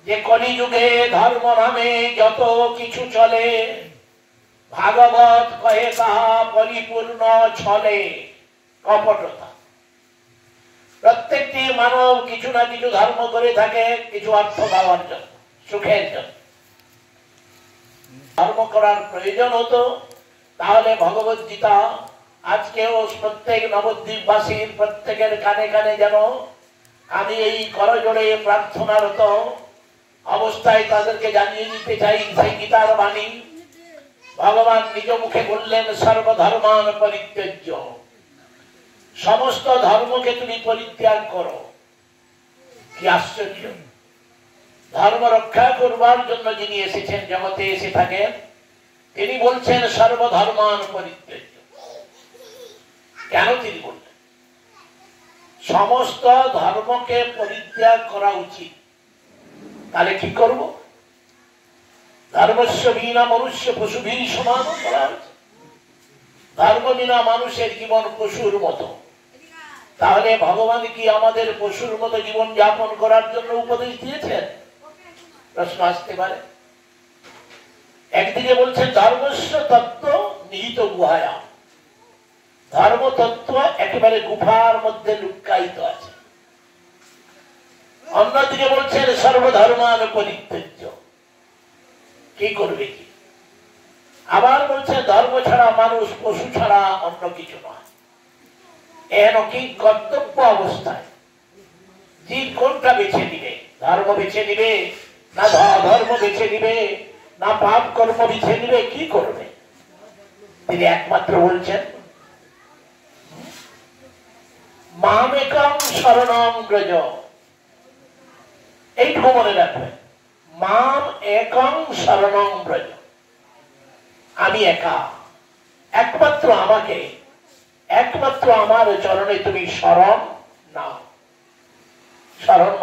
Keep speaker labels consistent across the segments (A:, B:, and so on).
A: যে কলিযুগে ধর্ম নামে যত কিছু চলে, ভাগবত কহে তাহা পরিপূর্ণ ছলে কপটতা। প্রত্যেকটি মানব কিছু না কিছু ধর্ম করে থাকে কিছু অর্থ পাওয়ার জন্য, সুখের জন্য। ধর্ম করার প্রয়োজন হতো তাহলে ভগবত গীতা আজকেও প্রত্যেক নবদ্বীপবাসীর প্রত্যেকের কানে কানে যেন আমি এই করজোড়ে প্রার্থনারত অবস্থায় তাদেরকে জানিয়ে দিতে চাই সেই গীতার বাণী। ভগবান নিজ মুখে বললেন সর্বধর্মান পরিত্যাজ্য, সমস্ত ধর্মকে তুমি পরিত্যাগ করো। কি আশ্চর্য! ধর্ম রক্ষা করবার জন্য যিনি এসেছেন, জগতে এসে থাকেন, তিনি বলছেন সর্বধর্মান পরিত্যাজ্য। কেন তিনি বললেন সমস্ত ধর্মকে পরিত্যাগ করা উচিত? তাহলে কি করব? ধর্মস্য বিনা মনুষ্য পশুভীর সমান করা হয়েছে। ধর্ম বিনা মানুষের জীবন পশুর মতো। তাহলে ভগবান কি আমাদের পশুর মতো জীবন যাপন করার জন্য উপদেশ দিয়েছেন? প্রশ্ন আসতে পারে। একদিকে বলছেন ধর্মস্য তত্ত্ব নিহিত গুহায়া, ধর্ম তত্ত্ব একেবারে গুফার মধ্যে লুকায়িত আছে। অন্যদিকে বলছেন সর্বধর্মান পরিত্যাজ্য, কি করবে কি? আবার বলছে ধর্ম ছাড়া মানুষ পশু ছাড়া অন্য কিছু নয়। এন কি কর্তব্য অবস্থায় জীব কোনটা বেছে নিবে? ধর্ম বেছে নিবে না ধর্ম বেছে নিবে না পাপ কর্ম বেছে নিবে? কি করবে? তিনি একমাত্র বলছেন মামেকং শরণং ব্রজ। এইটুকু মনে রাখবেন, মাম একং শরণং ব্রজ। আমি একা, একমাত্র আমাকে, একমাত্র আমার চরণে তুমি শরণ নাও। শরণ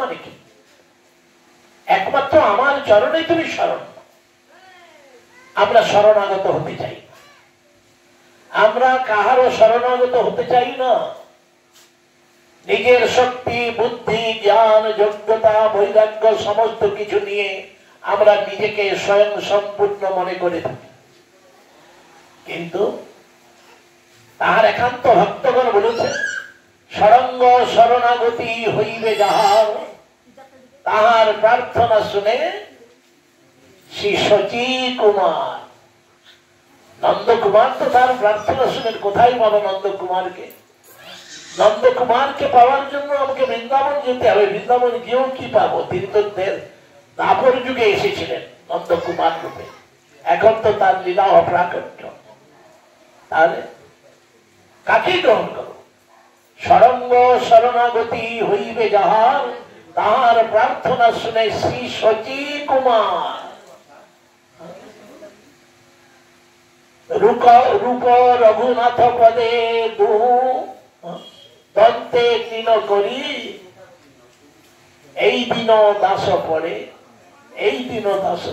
A: মানে কি? একমাত্র আমার চরণে তুমি শরণ নাও। আমরা শরণাগত হতে চাই, আমরা কাহারও শরণাগত হতে চাই না। নিজের শক্তি, বুদ্ধি, জ্ঞান, যোগ্যতা, বৈরাগ্য সমস্ত কিছু নিয়ে আমরা নিজেকে স্বয়ং সম্পূর্ণ মনে করে থাকি। কিন্তু তাহার একান্ত ভক্তগণ বলেছেন সরঙ্গ শরণাগতি হইবে যাহার, তাহার প্রার্থনা শুনে শ্রী শচী কুমার। নন্দকুমার তো তার প্রার্থনা শুনে কোথায় পাবো নন্দকুমারকে? নন্দকুমারকে পাওয়ার জন্য আমাকে বৃন্দাবন যেতে হবে। বৃন্দাবন গিয়েও কি পাবো? তিনি তো দাপর যুগে এসেছিলেন নন্দকুমার রূপে, এখন তো তার লীলা অপ্রাকট্য। তাহলে কাকে গ্রহণ করো? সরঙ্গ শরণাগতি হইবে যাহার, তাহার প্রার্থনা শুনে শ্রী শচী কুমার। রূপ রঘুনাথ পদে দুহু দন্তে তিন করি, এই দিন দাস পড়ে, এই দিন দাস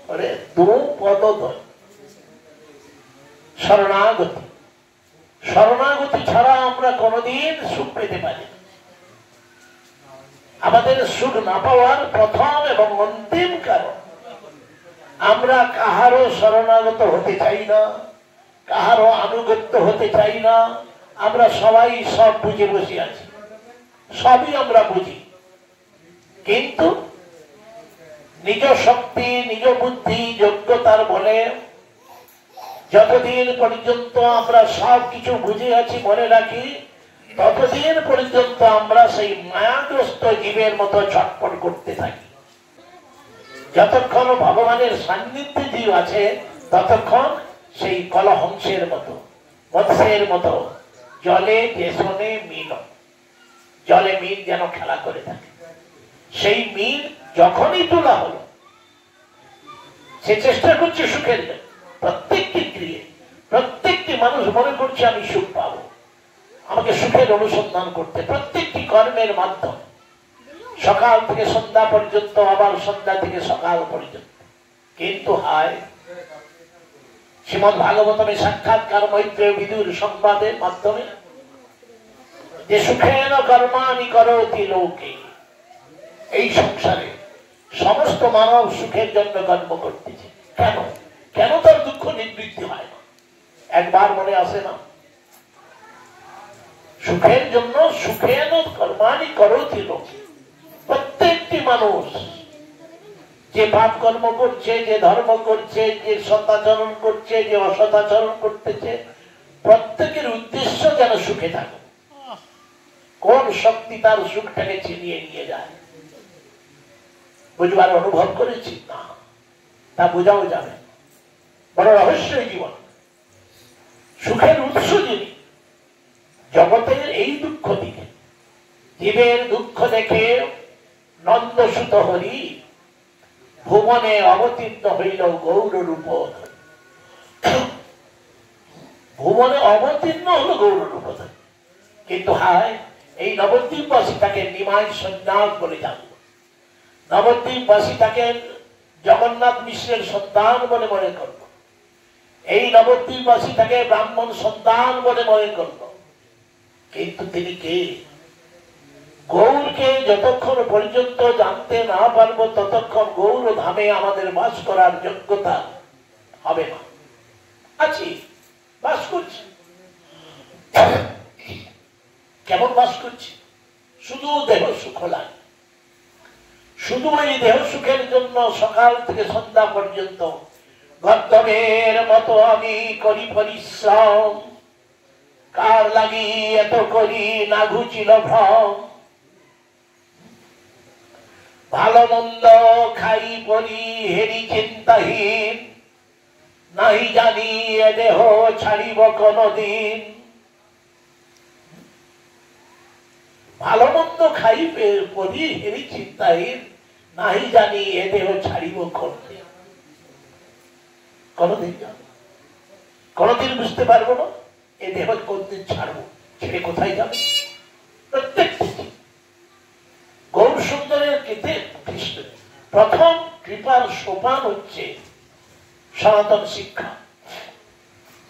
A: পড়ে দু পদ। শরণাগতি, শরণাগতি ছাড়া আমরা কোনদিন সুখ পেতে পারি। আমাদের সুখ না পাওয়ার প্রথম এবং অন্তিম কারণ আমরা কাহারও শরণাগত হতে চাই না, কাহারও আনুগত্য হতে চাই না। আমরা সবাই সব বুঝে বসে আছি, সবই আমরা বুঝি, কিন্তু নিজ শক্তি, নিজ বুদ্ধি, যোগ্যতার বলে যতদিন পর্যন্ত আমরা সব কিছু বুঝে আছি, মনে রাখি, ততদিন পর্যন্ত আমরা সেই মায়াগ্রস্ত জীবের মতো ছটফট করতে থাকি। যতক্ষণ ভগবানের সান্নিধ্যে জীব আছে ততক্ষণ সেই কলহংসের মতো, মৎস্যের মতো জলে পেছনে মিল, জলে মিল যেন খেলা করে থাকে। সেই মিল যখনই তোলা হলো, সে চেষ্টা করছে সুখের জন্য। প্রত্যেকটি ক্রিয়ে, প্রত্যেকটি মানুষ মনে করছে আমি সুখ পাবো, আমাকে সুখের অনুসন্ধান করতে, প্রত্যেকটি কর্মের মাধ্যমে সকাল থেকে সন্ধ্যা পর্যন্ত, আবার সন্ধ্যা থেকে সকাল পর্যন্ত। কিন্তু হায়, শ্রীমদ ভাগবতমে সাক্ষাৎকার মৈত্রেয় বিদুর সংবাদের মাধ্যমে যে সুখেন কর্মাণি করতি লোকে, এই সংসারে সমস্ত মানব সুখের জন্য কর্ম করতেছে, কেন কেন তার দুঃখ নিবৃত্তি হয় না? একবার মনে আসে না? সুখের জন্য সুখেন কর্মাণি করতি লোক। প্রত্যেকটি মানুষ যে পাপ কর্ম করছে, যে ধর্ম করছে, যে সদাচরণ করছে, যে অসদাচরণ করতেছে, প্রত্যেকের উদ্দেশ্য যেন সুখে থাকে। কোন শক্তি তার সুখটাকে ছিনিয়ে নিয়ে যায় বুঝবার অনুভব করেছি না, তা বোঝাও যাবে। বড় রহস্যই জীবন। সুখের উৎস যিনি, জগতের এই দুঃখ দিকে জীবের দুঃখ দেখে নন্দসুত হরি ভুবনে অবতীর্ণ হইল গৌর রূপ। ভুবনে অবতীর্ণ হলো গৌর রূপ, কিন্তু হায় এই নবদ্বীপবাসী তাকে নিমাই সন্ন্যাস বলে জানল। নবদ্বীপবাসী তাকে জগন্নাথ মিশ্রের সন্তান বলে মনে করল। এই নবদ্বীপবাসী তাকে ব্রাহ্মণ সন্তান বলে মনে করল। কিন্তু তিনি কে? গৌরকে যতক্ষণ পর্যন্ত জানতে না পারবো ততক্ষণ গৌর ধামে আমাদের বাস করার যোগ্যতা হবে না। আছি, বাস করছি। কেমন বাস করছি? শুধু দেহ সুখ লাগে। শুধু এই দেহ সুখের জন্য সকাল থেকে সন্ধ্যা পর্যন্ত গর্দমের মতো আমি করি পরিশ্রম। কার লাগি এত করি না ঘুচিল ভ্রম। ভালো মন্দ খাই পরি হেরি চিন্তাহীন। নাই জানি এ দেহ ছাড়িব কোনদিন। ভালো মন্দ খাই পরি হেরি চিন্তাহীন। নাই জানি এ দেহ ছাড়িব কোনদিন। কোনদিন জানো? কোনদিন বুঝতে পারবো না এ দেহ কোনদিন ছাড়বো, ছেড়ে কোথায় যাবে। প্রত্যেকটি গৌর সুন্দরের কৃতে প্রথম কৃপার সোপান হচ্ছে সনাতন শিক্ষা।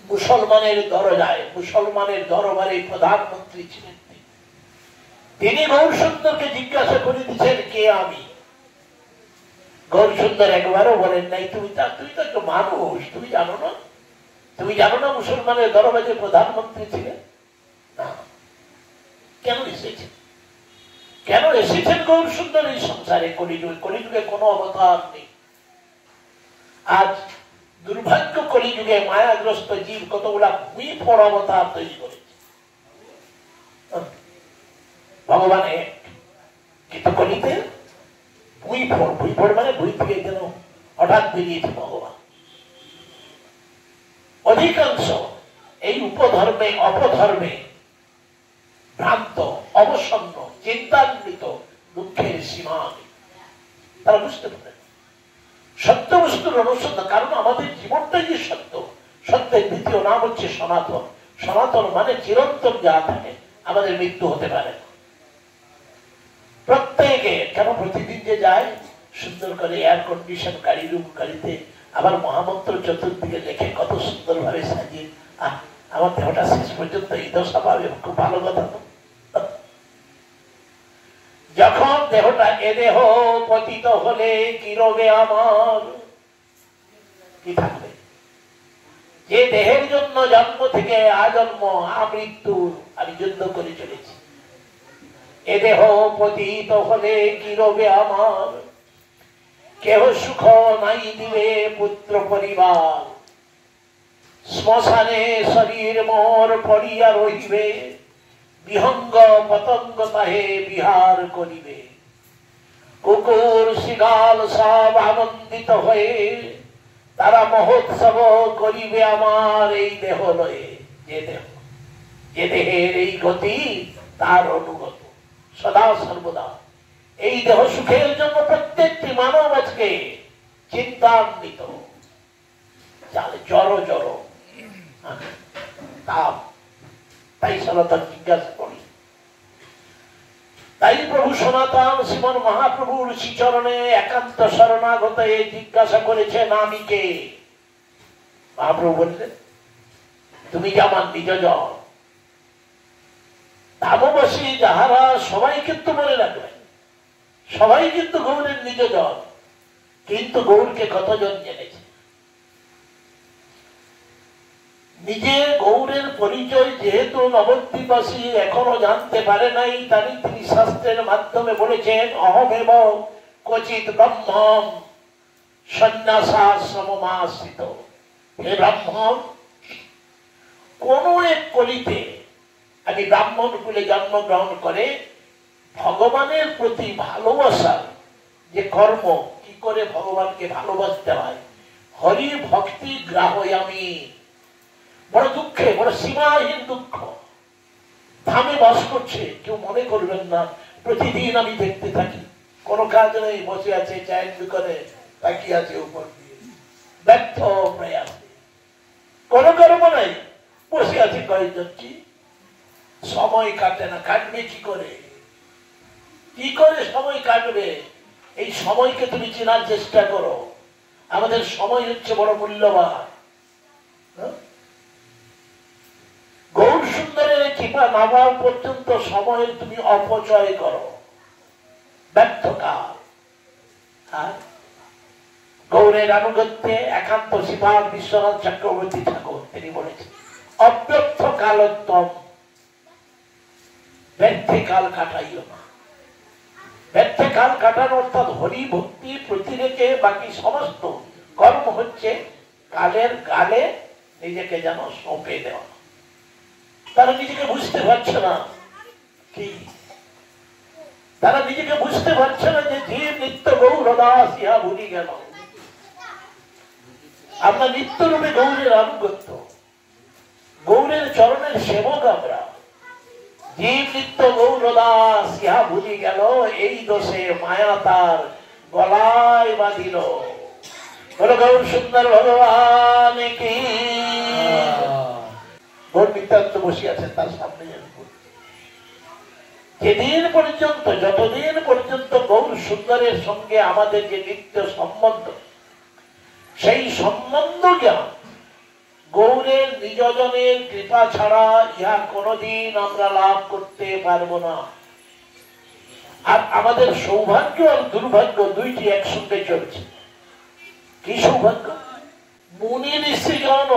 A: মুসলমানের দরজায়, মুসলমানের দরবারে প্রধানমন্ত্রী ছিলেন তিনি। গৌর সুন্দরকে জিজ্ঞাসা করে দিচ্ছেন কে আমি। গৌর সুন্দর একবারও বলেন নাই তুই তো একটা মানুষ, তুমি জানো না? তুমি জানো না মুসলমানের দরবারে প্রধানমন্ত্রী ছিলেন না? কেন এসেছেন? কেন এসেছেন গৌর সুন্দর এই সংসারে? কলিযুগে, কলিযুগে কোনো অবতার নেই। আজ দুর্ভাগ্য কলিযুগে মায়াগ্রস্ত জীব কতগুলা ভূমিফড় অবতার তৈরি করেছে। ভগবান এক, কিন্তু কলিতে ভূমিফড়, ভূমিফড় মানে ভূমি থেকে যেন হঠাৎ বেরিয়েছে ভগবান। অধিকাংশ এই উপধর্মে অপধর্মে ভ্রান্ত, অবসন্ন, চিন্তান্বিত, দুঃখের সীমা নেই। তারা বুঝতে পারে সত্য বস্তুর অনুসন্ধান। কারণ আমাদের জীবনটাই যে সত্য। সত্যের দ্বিতীয় নাম হচ্ছে সনাতন। সনাতন মানে চিরন্তন যা থাকে, আমাদের মৃত্যু হতে পারে না। প্রত্যেকে কেন প্রতিদিন যে যায় সুন্দর করে এয়ার কন্ডিশন গাড়ি, রুম গাড়িতে, আবার মহামন্ত্র চতুর্দিকে লেখে কত সুন্দর ভাবে সাজিয়ে, আমার দেহটা শেষ পর্যন্ত এই দশা পাবে, খুব ভালো কথা। যখন দেহটা এ দেহ পতিত হলে কি রবে আমার, কি থাকবে? যে দেহের জন্য জন্ম থেকে আজন্ম আমৃত্যু আমি যুদ্ধ করে চলেছি, এ দেহ পতিত হলে কি রবে আমার। কেহ সুখ নাই দিবে পুত্র পরিবার, শ্মশানে শরীর মোর পড়িয়া রহিবে। বিহঙ্গ পতঙ্গ তাহে বিহার করিবে। কুকুর শিগাল সব আনন্দিত হয়ে তারা মহোৎসব করিবে আমার এই দেহ লয়ে। যে দেহের এই গতি তার অনুগত সদা সর্বদা। এই দেহ সুখের জন্য প্রত্যেকটি মানব আজকে চিন্তান্বিত। জড় জড় তাপ। তাই সনাতন জিজ্ঞাসা করি, তাই প্রভু সনাতন শ্রীমন মহাপ্রভুর শ্রীচরণে একান্ত শরণাগত জিজ্ঞাসা করেছেন আমি কে। মহাপ্রভু বললেন তুমি যে আমার নিজ জন। ধামবাসী যাহারা সবাই কিন্তু মনে রাখবেন, সবাই কিন্তু গৌরের নিজজন, কিন্তু গৌরকে কতজন জেনেছে? নিজে গৌরের পরিচয় যেহেতু নবদ্বীপবাসী এখনো জানতে পারে নাই, তাই তিনি শাস্ত্রের মাধ্যমে বলেছেন অহমেব ক্বচিৎ ব্রহ্মম সন্ন্যাসাশ্রমমাশ্রিত। হে ব্রাহ্মণ, কোন এক কলিতে আমি ব্রাহ্মণ কুলে জন্মগ্রহণ করে ভগবানের প্রতি ভালোবাসার যে কর্ম, কি করে ভগবানকে ভালোবাসতে হয়, হরি ভক্তি গ্রাহয়ামি। বড় দুঃখে, বড় সীমাহীন দুঃখ, ধামে বাস করছে, কেউ মনে করবেন না। প্রতিদিন আমি দেখতে থাকি, কোনো কাজ নেই, বসে আছে চায়ের দোকানে, তাকিয়ে আছে উপর দিয়ে, ব্যর্থ প্রয়াস, কোনো কর্ম নাই, বসে আছে কয়েকজন। কি সময় কাটে না, কাটবে কি করে? কি করে সময় কাটবে? এই সময়কে তুমি চেনার চেষ্টা করো। আমাদের সময় হচ্ছে বড় মূল্যবান। গৌর সুন্দরের কৃপা না পাওয়া পর্যন্ত সময়ের তুমি অপচয় করো, ব্যর্থকাল। আর গৌরের আনুগত্যে একান্ত শ্রীপাদ বিশ্বনাথ চক্রবর্তী ঠাকুর তিনি বলেছেন অব্যর্থ কালোত্তম, ব্যর্থে কাল কাটাইও না। ব্যর্থে কাল কাটানো অর্থাৎ হরি ভক্তি প্রতি রেখে বাকি সমস্ত কর্ম হচ্ছে কালের গালে নিজেকে যেন সঁপে দেওয়া। তারা নিজেকে বুঝতে পারছে না, কি তারা নিজেকে বুঝতে পারছে না যে জীব নিত্য গৌর দাস ইহা ভুলি গেল। আমরা নিত্যরূপে গৌরের আনুগত্য, গৌরের চরণের সেবক আমরা। জীব নিত্য গৌর দাস ইহা ভুলি গেল, এই দোষে মায়া তার গলায় বাঁধিল। বলো গৌর সুন্দর ভগবান কি। গৌর নিত্যান্ত বসে আছেন তার সামনে। যেদিন পর্যন্ত, যতদিন পর্যন্ত গৌর সুন্দরের সঙ্গে আমাদের যে নিত্য সম্বন্ধ, সেই সম্বন্ধ জ্ঞান গৌরের নিজজনের কৃপা ছাড়া ইহা কোনদিন আমরা লাভ করতে পারবো না। আর আমাদের সৌভাগ্য আর দুর্ভাগ্য দুইটি একসঙ্গে চলছে। কি সৌভাগ্য? মুনি ঋষিগণ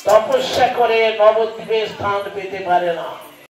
A: তপস্যা করে নবদ্বীপে স্থান পেতে পারে না।